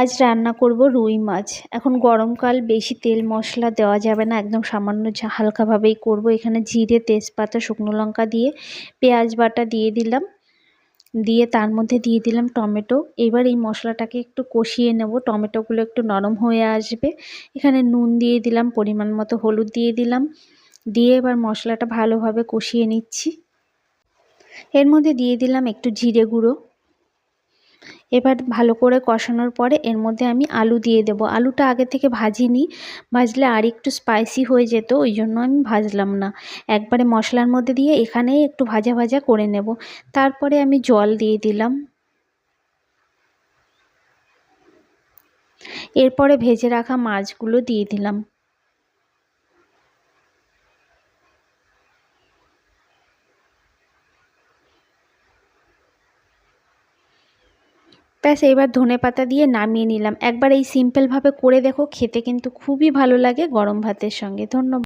আজ রান্না করব রুই মাছ। এখন গরমকাল, বেশি তেল মশলা দেওয়া যাবে না, একদম সামান্য হালকাভাবেই করব। এখানে জিরে, তেজপাতা, শুকনো লঙ্কা দিয়ে পেঁয়াজ বাটা দিয়ে দিলাম, দিয়ে তার মধ্যে দিয়ে দিলাম টমেটো। এবার এই মশলাটাকে একটু কষিয়ে নেব, টমেটোগুলো একটু নরম হয়ে আসবে। এখানে নুন দিয়ে দিলাম, পরিমাণ মতো হলুদ দিয়ে দিলাম, দিয়ে এবার মশলাটা ভালোভাবে কষিয়ে নিচ্ছি। এর মধ্যে দিয়ে দিলাম একটু জিরে গুঁড়ো। এবার ভালো করে কষানোর পরে এর মধ্যে আমি আলু দিয়ে দেব। আলুটা আগে থেকে ভাজিনি, ভাজলে আর একটু স্পাইসি হয়ে যেত, ওই জন্য আমি ভাজলাম না। একবারে মশলার মধ্যে দিয়ে এখানেই একটু ভাজা ভাজা করে নেব। তারপরে আমি জল দিয়ে দিলাম। এরপরে ভেজে রাখা মাছগুলো দিয়ে দিলাম। ব্যাস, এবার ধনেপাতা দিয়ে নামিয়ে নিলাম। একবার এই সিম্পলভাবে করে দেখো, খেতে কিন্তু খুবই ভালো লাগে গরম ভাতের সঙ্গে। ধন্যবাদ।